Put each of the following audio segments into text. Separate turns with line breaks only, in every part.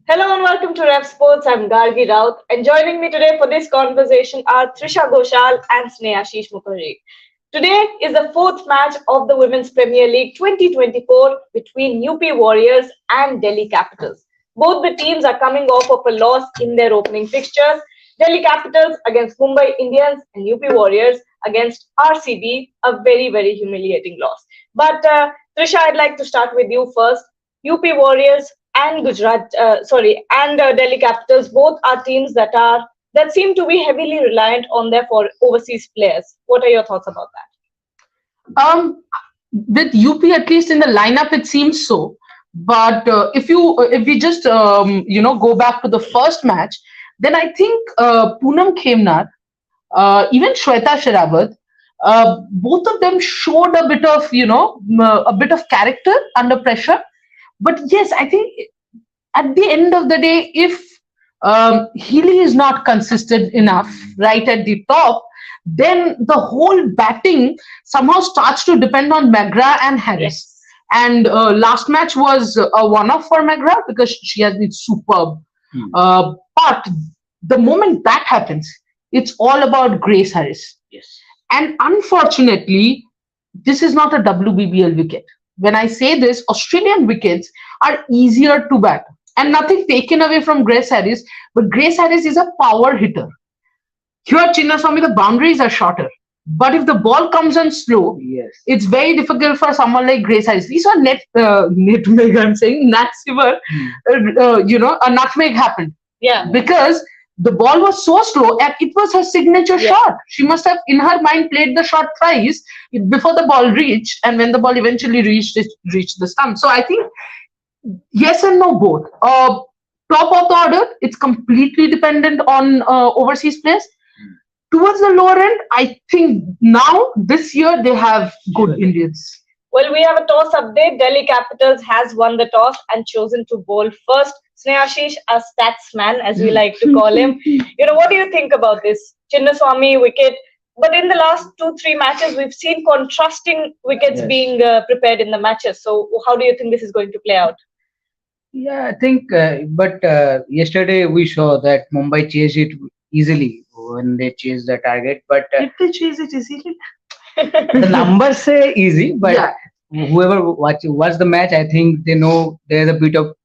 Hello and welcome to Rev Sports. I'm Gargi Raut, and joining me today for this conversation are Trisha Ghoshal and Snehashish Mukherjee. Today is the fourth match of the Women's Premier League 2024 between UP Warriors and Delhi Capitals. Both the teams are coming off of a loss in their opening fixtures. Delhi Capitals against Mumbai Indians and UP Warriors against RCB, a very, very humiliating loss. But Trisha, I'd like to start with you first. UP Warriors and Delhi Capitals both are teams that seem to be heavily reliant on their overseas players. What are your thoughts about
Um, with UP, at least in the lineup, it seems so. But if we just go back to the first match, then I think Poonam Khemnar, even Shweta Sherawat, both of them showed a bit of a bit of character under pressure. But yes, I think at the end of the day, if Healy is not consistent enough right at the top, then the whole batting somehow starts to depend on McGrath and
that?
Harris.
Yes.
And last match was a one-off for McGrath because she has been superb. But the moment that happens, it's all about Grace Harris.
Yes.
And unfortunately, this is not a WBBL wicket. When I say this, Australian wickets are easier to bat. And nothing taken away from Grace Harris, but Grace Harris is a power hitter. Here, Chinnaswamy, the boundaries are shorter. But if the ball comes on slow,
Yes.
it's very difficult for someone like Grace Harris. We saw nutmeg, I'm saying, Nat Siver, a nutmeg happened
Yeah.
because the ball was so slow and it was her signature
Yeah.
shot. She must have, in her mind, played the shot thrice before the ball reached, and when the ball eventually reached, it reached the stump. So I think yes and no both. Top of the order, it's completely dependent on overseas players. Towards the lower end, I think now this year they have good Indians.
Well, we have a toss update. Delhi Capitals has won the toss and chosen to bowl first. Snehashish, a statsman, as we like to call him. What do you think about this Chinnaswamy wicket? But in the last 2-3 matches, we've seen contrasting wickets
Yes.
being prepared in the matches. So, how do you think this is going to play out?
Yeah, I think, but yesterday we saw that Mumbai chased it easily when they chased the target. But
Did they chase it easily?
the numbers say easy, but
Yeah.
whoever watch the match, I think they know there's a bit of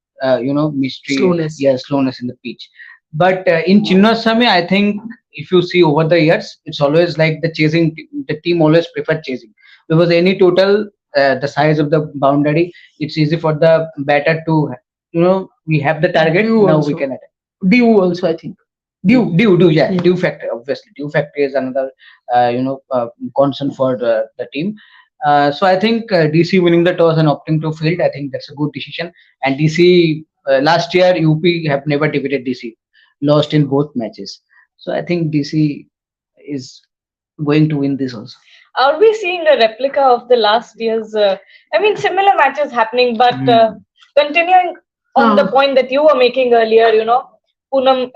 mystery,
Slowness.
yeah, slowness in the pitch. But in Chinnaswamy, I think if you see over the years, it's always like the chasing. The team always prefer chasing because any total the size of the boundary, it's easy for the batter to we have the target
Dew
now
also.
we can attack.
Dew also, I think.
Due, yeah,
Yeah.
due factor. Obviously, due factor is another concern for the team. So I think DC winning the toss and opting to field, I think that's a good decision. And DC last year UP have never defeated DC, lost in both matches. So I think DC is going to win this also.
Are we seeing a replica of the last year's? Similar matches happening, but continuing on the point that you were making earlier, Poonam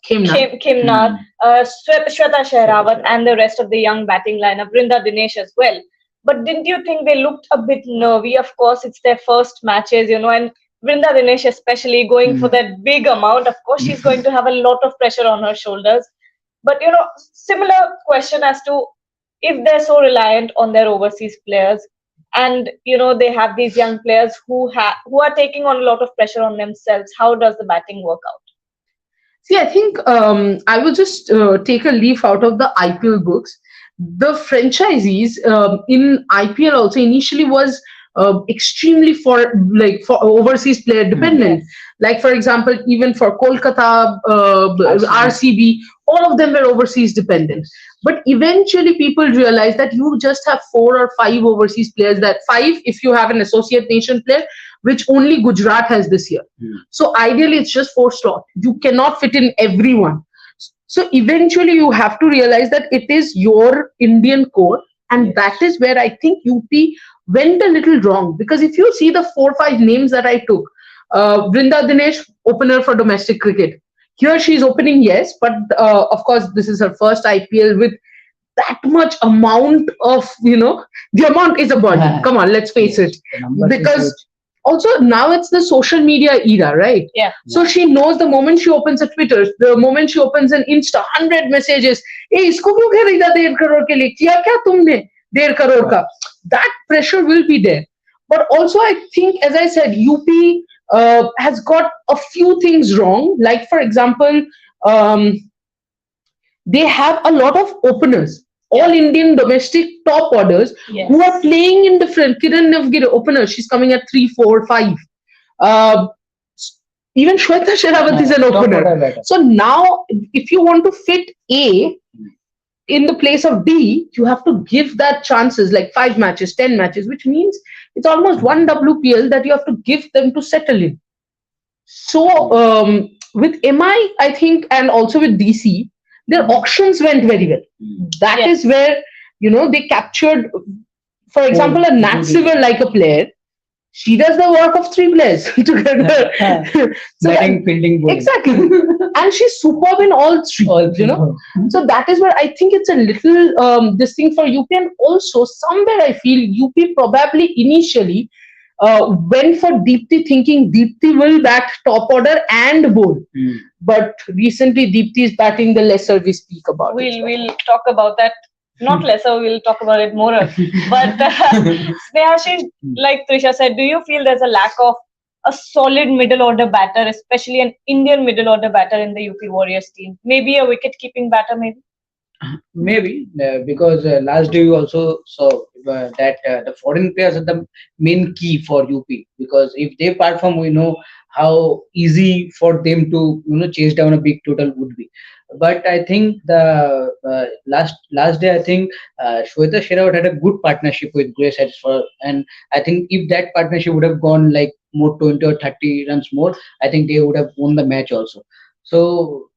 Khemnar.
Khemnar, Shweta Shehrawat, and the rest of the young batting lineup, Vrinda Dinesh as well. But didn't you think they looked a bit nervy? Of course, it's their first matches, and Vrinda Dinesh, especially going for that big amount, of course, she's going to have a lot of pressure on her shoulders. But, similar question as to if they're so reliant on their overseas players and, they have these young players who are taking on a lot of pressure on themselves, how does the batting work out?
See, I think I will just take a leaf out of the IPL books. The franchisees in IPL also initially was extremely for overseas player dependent. Like for example, even for Kolkata, RCB, all of them were overseas dependent. But eventually, people realized that you just have 4 or 5 overseas players. That 5 if you have an associate nation player, which only Gujarat has this year. So ideally, it's just 4 slots. You cannot fit in everyone. So eventually, you have to realize that it is your Indian core, and that is where I think UP went a little wrong. Because if you see the 4 or 5 names that I took, Vrinda Dinesh, opener for domestic cricket. Here she's opening, yes, but of course this is her first IPL with that much amount of, the amount is a burden. Come on, let's face it.
The numbers is
Because
huge.
also now it's the social media era, right?
Yeah.
So she knows the moment she opens a Twitter, the moment she opens an Insta, 100 messages. Hey, isko kyun kharida 1.5 crore ke liye? Kiya kya tumne 1.5 crore ka? That pressure will be there. But also, I think, as I said, UP has got a few things wrong. Like, for example, um, they have a lot of openers, all Indian domestic top orders,
Yes.
who are playing in different. Kiran Navgir, opener, she's coming at 3, 4, 5. Uh, even Shweta Sherawat is an
Top
opener.
order batter.
So now, if you want to fit A in the place of D, you have to give that chances like 5 matches, 10 matches, which means it's almost one WPL that you have to give them to settle in. So with MI, I think, and also with DC, their auctions went very well. That
Yes.
is where, they captured, for example, a Nat Silver like a player. She does the work of 3 players together. So
Batting, fielding, bowling.
exactly. And she's superb in all three,
All three.
So that is where I think it's a little this thing for UP. And also somewhere I feel UP probably initially went for Deepthi, thinking Deepthi will bat top order and bowl. But recently Deepthi is batting the lesser we speak about.
We'll talk about that. Not lesser, we'll talk about it more. But Snehashi, like Trisha said, do you feel there's a lack of a solid middle order batter, especially an Indian middle order batter in the UP Warriors team? Maybe a wicket keeping batter, maybe?
Maybe because last day we also saw that the foreign players are the main key for UP, because if they perform, we know how easy for them to chase down a big total would be. But I think the last day, I think Shweta Sherawat had a good partnership with Grace Hedgesford, and I think if that partnership would have gone like more 20 or 30 runs more, I think they would have won the match also. So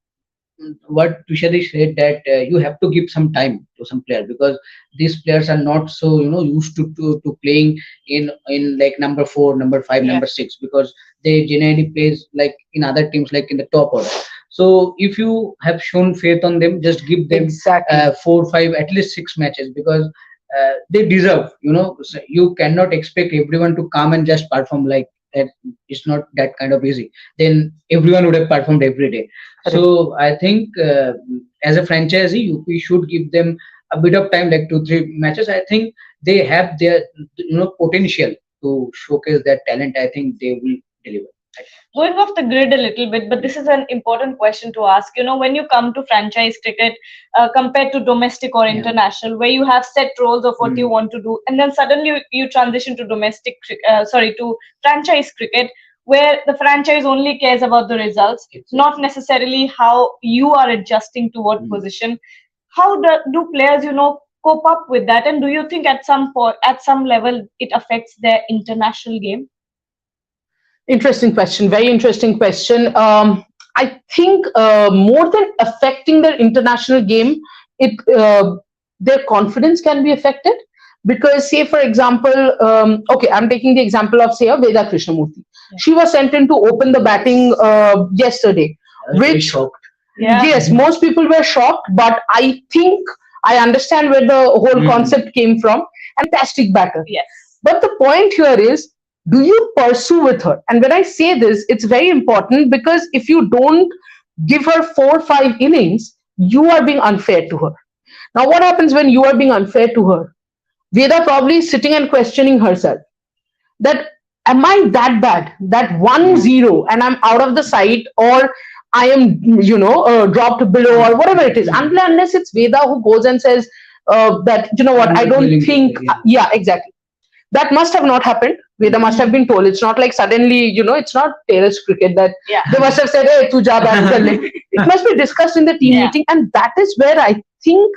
what Tushari said, that you have to give some time to some player, because these players are not so used to playing in like number 4, number 5,
Yeah.
number 6, because they generally plays like in other teams like in the top order. So if you have shown faith on them, just give them
Exactly.
4, 5, at least 6 matches, because they deserve. So you cannot expect everyone to come and just perform like that. It's not that kind of easy. Then everyone would have performed every day. So I think as a franchisee, UP should give them a bit of time, like 2, 3 matches. I think they have their potential to showcase their talent. I think they will deliver.
Going off the grid a little bit, but this is an important question to ask. When you come to franchise cricket compared to domestic or international, where you have set roles of what you want to do, and then suddenly you transition to to franchise cricket, where the franchise only cares about the results, not necessarily how you are adjusting to what position. How do players, cope up with that? And do you think at some point, at some level, it affects their international game?
Interesting question. Very interesting question. I think more than affecting their international game, their confidence can be affected. Because, say, for example, okay, I'm taking the example of, say, a Veda Krishnamurthy. She was sent in to open the batting yesterday, which
shocked.
yes, most people were shocked. But I think I understand where the whole concept came from. Fantastic batter.
Yes.
But the point here is, do you pursue with her? And when I say this, it's very important, because if you don't give her 4 or 5 innings, you are being unfair to her. Now, what happens when you are being unfair to her? Veda probably is sitting and questioning herself that, am I that bad? That 1-0 and I'm out of the side, or I am, dropped below, or whatever it is. Unless it's Veda who goes and says that, I don't think, yeah, exactly. That must have not happened. Veda must have been told. It's not like suddenly, it's not terrace cricket that they must have said, hey, tu ja bat kar le. It must be discussed in the team meeting. And that is where I think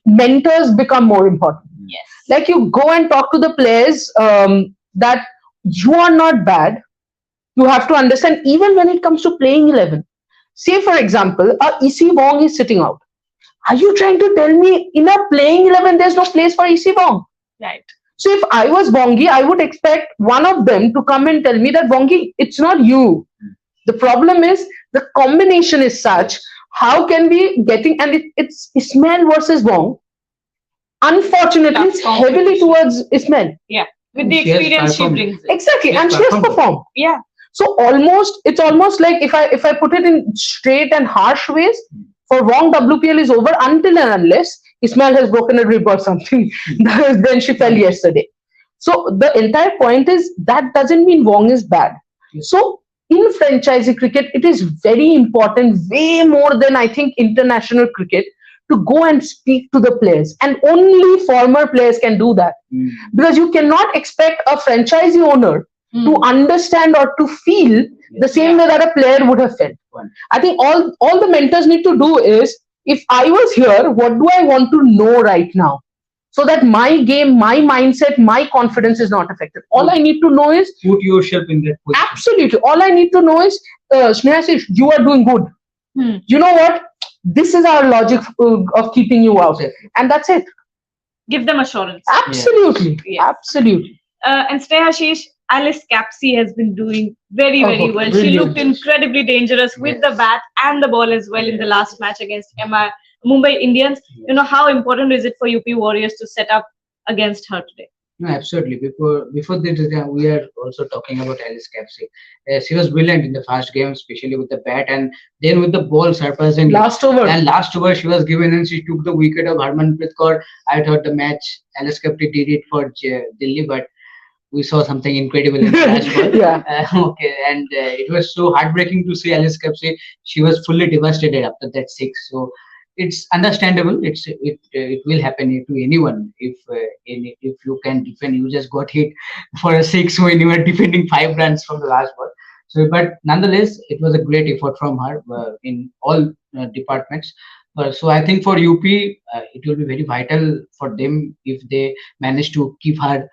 mentors become more important.
Yes.
Like, you go and talk to the players that you are not bad. You have to understand, even when it comes to playing 11. Say, for example, EC Wong is sitting out. Are you trying to tell me in a playing 11 there's no place for EC Wong?
Right.
So if I was Bongi, I would expect one of them to come and tell me that, Bongi, it's not you. The problem is the combination is such. How can we and it's Ismail versus Wong. Unfortunately, it's heavily towards Ismail.
Yeah. with the
She has
experience she
performed.
brings.
Exactly,
She has
and she has
performed.
performed.
Yeah.
So it's almost like if I put it in straight and harsh ways, for Wong WPL is over until and unless Ismail has broken a rib or something. Then she fell yesterday. So the entire point is that doesn't mean Wong is bad. So in franchisee cricket, it is very important, way more than I think international cricket, to go and speak to the players. And only former players can do that. Because you cannot expect a franchisee owner to understand or to feel the same way that a player would have felt. I think all the mentors need to do is, if I was here, what do I want to know right now? So that my game, my mindset, my confidence is not affected. All I need to know is,
Put yourself in that position.
absolutely, all I need to know is, Sneha, you are doing good. You know what? This is our logic of keeping you out.
Exactly.
And that's it.
Give them assurance.
Absolutely.
Yeah.
Absolutely.
And Sneha Ashish, Alice Capsey has been doing very,
Oh,
very well. She
brilliant.
looked incredibly dangerous with the bat and the ball as well in the last match against Mumbai Indians. You know, how important is it for UP Warriors to set up against her today?
No, absolutely. Before this, we are also talking about Alice Capsey. She was brilliant in the first game, especially with the bat, and then with the ball surprisingly.
Last over.
And last over she was given, and she took the wicket of Harmanpreet Kaur. I thought the match Alice Capsey did it for Delhi, but we saw something incredible in the last ball.
Yeah.
Okay, and it was so heartbreaking to see Alice Capsey. She was fully devastated after that six. So it's understandable. It will happen to anyone if you can defend. You just got hit for a six when you were defending 5 runs from the last ball. So, but nonetheless, it was a great effort from her in all departments. So I think for UP, it will be very vital for them if they manage to keep her,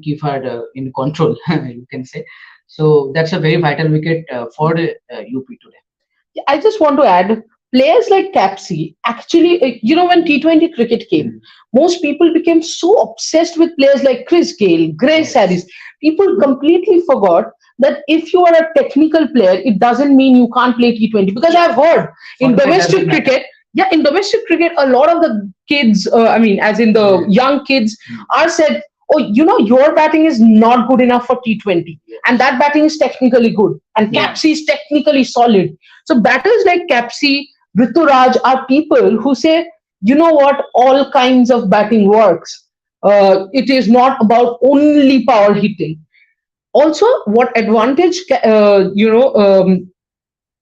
keep her in control. You can say. So that's a very vital wicket for UP today.
I just want to add, players like Capsey, actually, when T20 cricket came, most people became so obsessed with players like Chris Gale, Grace Harris. People completely forgot that if you are a technical player, it doesn't mean you can't play T20. Because I've heard in domestic cricket, in domestic cricket, a lot of the kids, as in the young kids, are said, oh, your batting is not good enough for T20. And that batting is technically good. And Capsey is technically solid. So batters like Capsey, Rituraj are people who say, you know what, all kinds of batting works. It is not about only power hitting. Also, what advantage,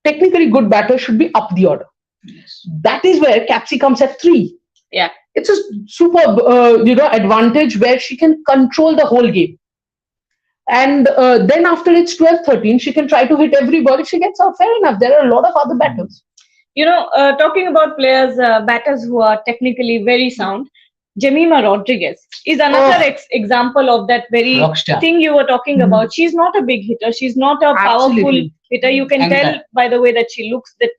technically good batter should be up the order.
Yes.
That is where Capsey comes at 3.
Yeah.
It's a superb, advantage where she can control the whole game. And then after it's 12-13, she can try to hit every ball. If she gets out, fair enough. There are a lot of other batters.
Talking about players, batters who are technically very sound, Jemima Rodriguez is another example of that very
Rockstar.
thing you were talking about. She's not a big hitter. She's not a powerful
Absolutely.
hitter. You can
Anchor.
tell by the way that she looks that,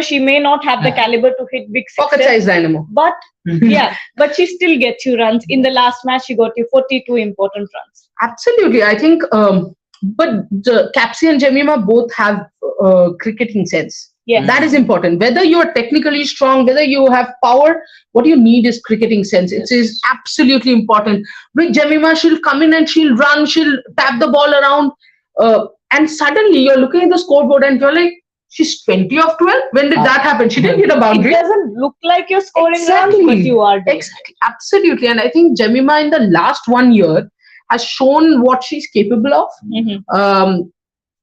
she may not have the caliber to hit big
Pocket
sixes.
size dynamo.
But but she still gets you runs. In the last match, she got you 42 important runs.
Absolutely. I think, but Capsey and Jemima both have cricketing sense.
Yeah.
That is important. Whether you're technically strong, whether you have power, what you need is cricketing sense. It is absolutely important. With Jemima, she'll come in and she'll run, she'll tap the ball around, and suddenly you're looking at the scoreboard and you're like, she's 20 of 12? When did that happen? She didn't hit a boundary.
It doesn't look like you're scoring
Exactly.
runs, but you are doing.
Exactly. Absolutely. And I think Jemima in the last 1 year has shown what she's capable of.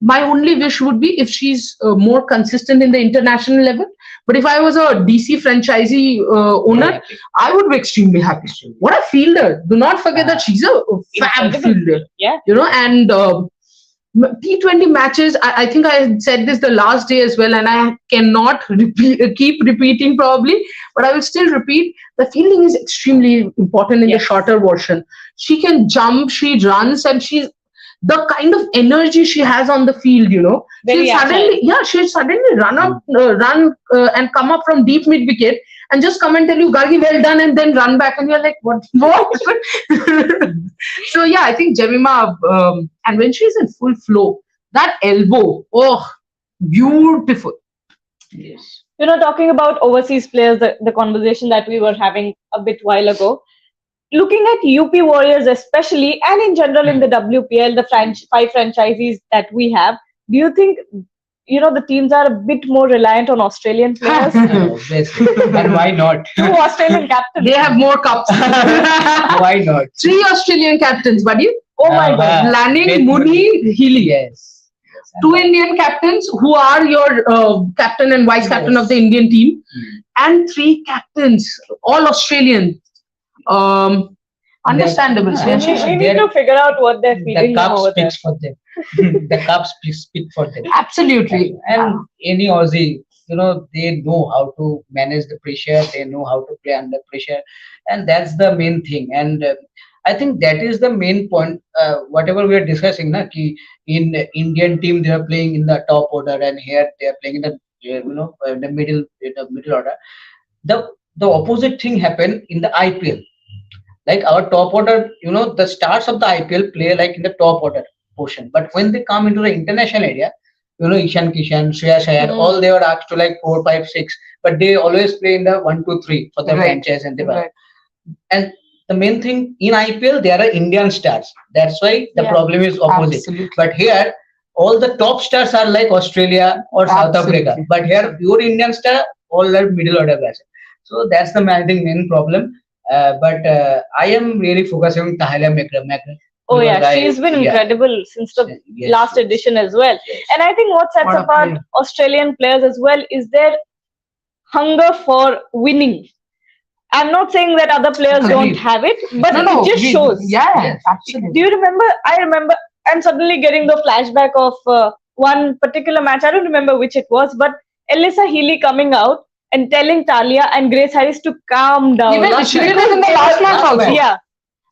My only wish would be if she's more consistent in the international level. But if I was a DC franchisee owner, I would be extremely happy. What a fielder. Do not forget that she's a fab fielder.
Yeah.
And T20 matches, I think I said this the last day as well, and I cannot keep repeating probably, but I will still repeat, the fielding is extremely important in the shorter version. She can jump, she runs, and she's the kind of energy she has on the field,
Very
she'll suddenly run and come up from deep mid wicket and just come and tell you, Gargi, well done, and then run back, and you're like, what? So yeah, I think Jemima, and when she's in full flow, that elbow, beautiful.
Yes.
Talking about overseas players, the conversation that we were having a bit while ago, looking at UP Warriors especially, and in general in the WPL, the five franchisees that we have, do you think the teams are a bit more reliant on Australian players?
Obviously. And why not?
Two Australian captains.
They have more cups.
Why not?
3 Australian captains, buddy.
Oh my God.
Lanning, Mooney, Healy.
Yes.
2 Indian captains who are your captain and vice captain of the Indian team, and 3 captains, all Australian. Understandable.
We need to figure out what they're feeling
The cup
over there.
speaks for them. The cup speak for them.
Absolutely.
And any Aussie, they know how to manage the pressure. They know how to play under pressure, and that's the main thing. And I think that is the main point. Whatever we are discussing, in the Indian team they are playing in the top order, and here they are playing in the middle order. The opposite thing happened in the IPL. Like our top order, the stars of the IPL play like in the top order portion. But when they come into the international area, Ishan Kishan, Shreyas Iyer, all they were asked to like 4, 5, 6, but they always play in the 1, 2, 3 for the franchise and the and the main thing in IPL there are Indian stars. That's why the problem is opposite.
Absolutely.
But here all the top stars are like Australia or South Africa. But here your Indian star all are middle order guys. So that's the main problem. But I am really focusing on Tahilia Macra.
Oh yeah, she's been incredible since the last edition as well.
Yes.
And I think what sets apart Australian players as well is their hunger for winning. I'm not saying that other players don't have it, but it just shows.
Yeah, absolutely.
Do you remember? I remember. I'm suddenly getting the flashback of one particular match. I don't remember which it was, but Alyssa Healy coming out and telling Talia and Grace Harris to calm down.
Even she was in the last match also.
Yeah.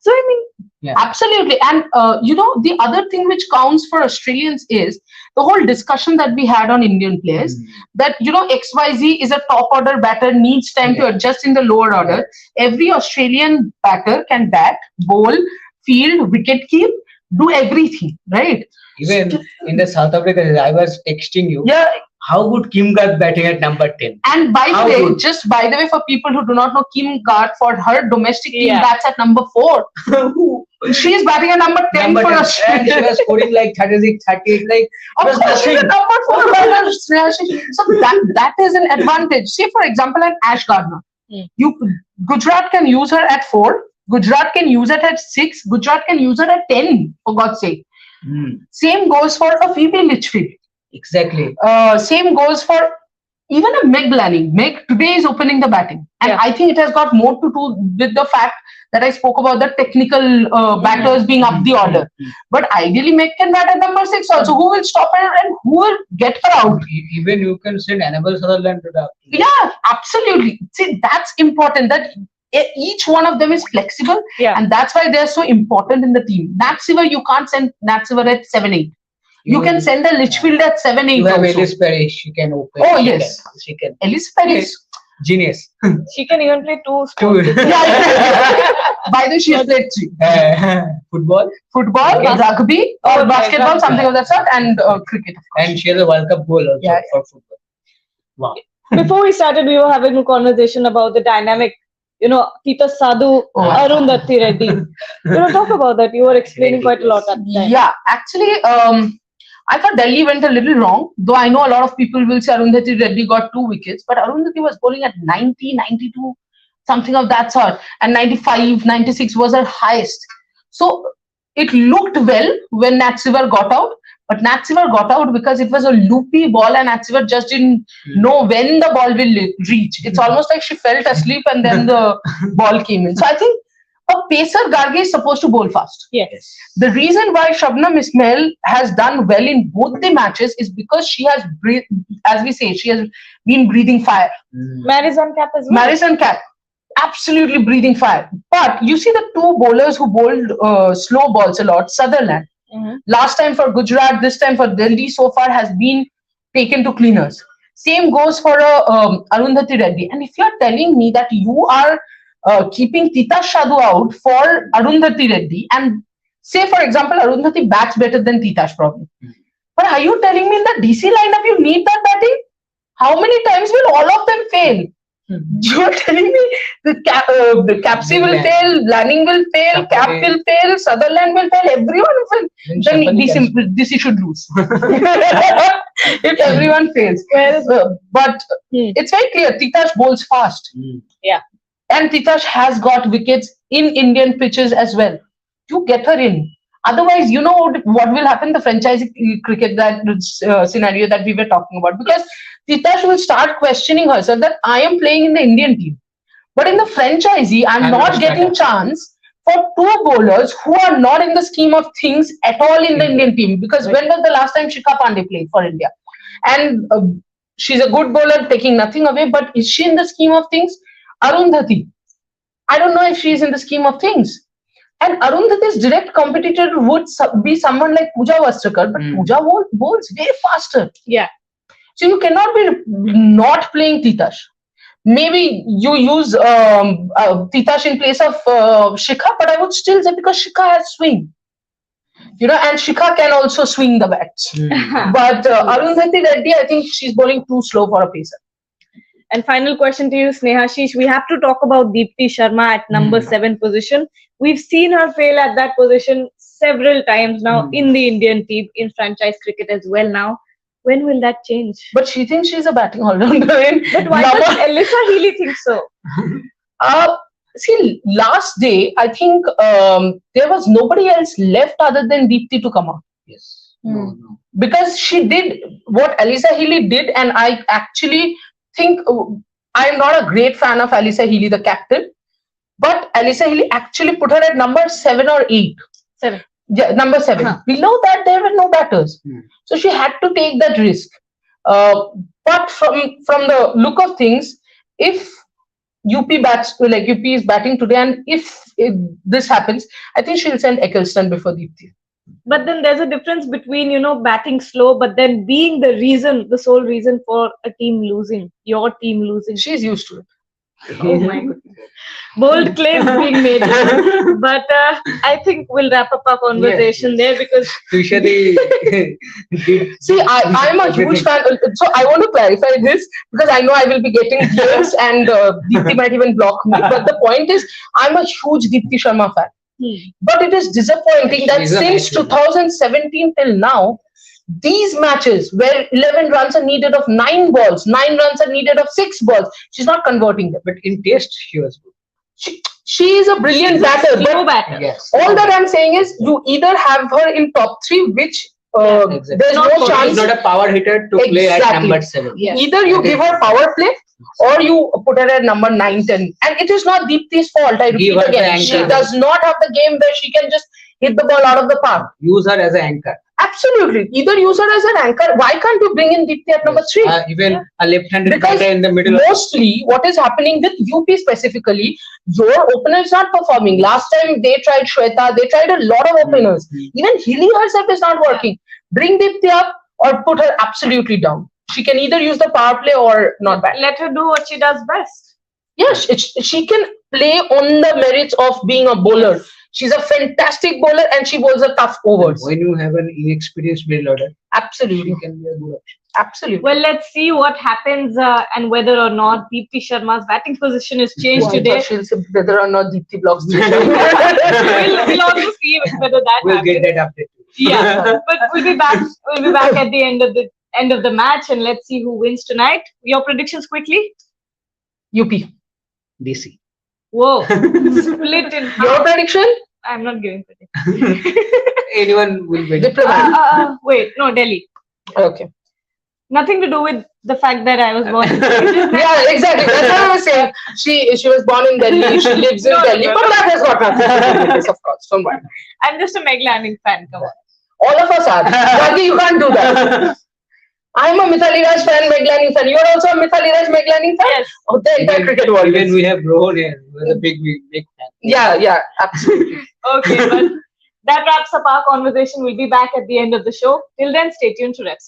So I mean,
absolutely. And the other thing which counts for Australians is the whole discussion that we had on Indian players, that XYZ is a top order batter, needs time to adjust in the lower order. Every Australian batter can bat, bowl, field, wicket keep, do everything, right?
Even in the South Africa, I was texting you.
Yeah.
How good Kim Garth batting at number 10?
And by the way, for people who do not know, Kim Garth for her domestic team bats at number 4. She is batting at number 10 for Australia.
And she was scoring like 36, 38. Like,
of course, she's a number 4 batter. So that is an advantage. Say, for example, an Ash Gardner. Gujarat can use her at 4. Gujarat can use it at 6. Gujarat can use it at 10, for God's sake. Same goes for a female Litchfield.
Exactly.
Same goes for even a Meg Lanning. Meg today is opening the batting. And I think it has got more to do with the fact that I spoke about the technical batters being up the order. But ideally, Meg can bat at number 6 also. Who will stop her and who will get her out?
Even you can send Annabelle Sutherland to that.
Yeah, absolutely. See, that's important, that each one of them is flexible. And that's why they're so important in the team. Nat Siver, you can't send Nat Siver at 7-8. You can send a Litchfield at 7-8.
You have Ellis Perry, she can open.
Oh, yes.
She can.
Ellis Perry is
genius.
She can even play 2 sports.
By the way, she has played 3.
Football,
rugby, or basketball, something of that sort, and cricket.
And she has a World Cup goal also for football. Wow.
Before we started, we were having a conversation about the dynamic, Tita Sadhu, Arundhati Reddy. Talk about that. You were explaining quite a lot at the time.
Yeah, actually, I thought Delhi went a little wrong, though I know a lot of people will say Arundhati Reddy got 2 wickets, but Arundhati was bowling at 90, 92, something of that sort, and 95, 96 was her highest. So it looked well when Nat Siver got out, but Nat Siver got out because it was a loopy ball and Nat Siver just didn't know when the ball will reach. It's almost like she fell asleep and then the ball came in. So I think a pacer Garge is supposed to bowl fast.
Yes.
The reason why Shabnam Ismail has done well in both the matches is because she has breathed, as we say, she has been breathing fire.
Marison Cap as well.
Marison Cap, absolutely breathing fire. But you see the 2 bowlers who bowled slow balls a lot, Sutherland. Last time for Gujarat, this time for Delhi so far has been taken to cleaners. Same goes for Arundhati Reddy. And if you are telling me that you are keeping Tita Sadhu out for Arundhati Reddy, and say for example Arundhati bats better than Tita's probably, but are you telling me in the DC lineup you need that batting? How many times will all of them fail? You're telling me the Capsy will fail, Lanning will fail, Cap will fail, Sutherland will fail, everyone will fail. Then DC should lose. If everyone fails. But it's very clear, Titash bowls fast.
Yeah.
And Titash has got wickets in Indian pitches as well. You get her in. Otherwise, you know what will happen, the franchise cricket scenario that we were talking about. Because Titash will start questioning herself that I am playing in the Indian team. But in the franchisee, I'm not getting chance for two bowlers who are not in the scheme of things at all in the Indian team. Because when was the last time Shikha Pandey played for India? And she's a good bowler, taking nothing away. But is she in the scheme of things? Arundhati. I don't know if she's in the scheme of things. And Arundhati's direct competitor would be someone like Pooja Vastrakar, but Pooja bowls way faster.
Yeah.
So you cannot be not playing Titash. Maybe you use Titash in place of Shikha, but I would still say because Shikha has swing. And Shikha can also swing the bats. But Arundhati Reddy, I think she's bowling too slow for a pacer.
And final question to you, Snehashish. We have to talk about Deepti Sharma at number 7 position. We've seen her fail at that position several times now in the Indian team, in franchise cricket as well now. When will that change?
But she thinks she's a batting all-rounder.
But why does Alyssa Healy think so?
See, last day, I think there was nobody else left other than Deepti to come out.
Yes. No.
Because she did what Alyssa Healy did, and I actually think I'm not a great fan of Alyssa Healy, the captain, but Alyssa Healy actually put her at number 7 or 8.
7.
Yeah, number 7. Below that, there were no batters. So she had to take that risk. But from the look of things, if UP is batting today, and if this happens, I think she'll send Eccleston before Deepti.
But then there's a difference between, batting slow, but then being the sole reason for a team losing, your team losing.
She's used to it.
Oh my goodness. Bold claims being made. But I think we'll wrap up our conversation there because...
See, I'm a huge fan. So I want to clarify this because I know I will be getting DMs and Deepti might even block me. But the point is, I'm a huge Deepti Sharma fan. But it is disappointing that since 2017 till now, these matches where 11 runs are needed of 9 balls, 9 runs are needed of 6 balls, she's not converting them.
But in test, she was good.
She is a brilliant batter.
Batter.
Yes.
All that I'm saying is you either have her in top 3, which there's no chance.
She's not a power hitter to play at number 7.
Yes.
Either you give her power play or you put her at number 9, 10. And it is not Deepti's fault. I repeat again. She does not have the game where she can just hit the ball out of the park.
Use her as an anchor.
Absolutely. Either use her as an anchor. Why can't you bring in Deepti at number 3?
Even a left-handed batter in the middle.
Mostly, what is happening with UP specifically, your opener is not performing. Last time they tried Shweta, they tried a lot of openers. Even Healy herself is not working. Bring Deepti up or put her absolutely down. She can either use the power play or not bat.
Let her do what she does best.
Yes, she can play on the merits of being a bowler. She's a fantastic bowler and she bowls a tough overs.
When you have an inexperienced middle order,
absolutely,
she can be a good option.
Absolutely.
Well, let's see what happens and whether or not Deepti Sharma's batting position is changed today.
She'll say whether or not Deepti blocks the
we'll also see whether that
we'll
happens.
Get that update.
Yeah, but we'll be back. We'll be back at the end of the match, and let's see who wins tonight. Your predictions quickly.
UP.
DC.
Whoa, split in half.
Your prediction?
I'm not giving prediction.
Anyone will win.
Wait, no, Delhi.
Okay.
Nothing to do with the fact that I was born in Delhi.
Yeah, exactly. That's what I was saying. She was born in Delhi. She lives in Delhi. But that has got nothing to do with this, of course. Don't worry.
I'm just a Meg Lanning fan. Come on.
All of us are. Raghi, you can't do that. I'm a Mithali Raj fan, Meg Lanning fan. You're also a Mithali Raj, Meg Lanning fan?
Yes.
Oh, the entire cricket world.
Even we have Rohan here, who is a big fan.
Yeah, absolutely.
Okay, but that wraps up our conversation. We'll be back at the end of the show. Till then, stay tuned to Reps.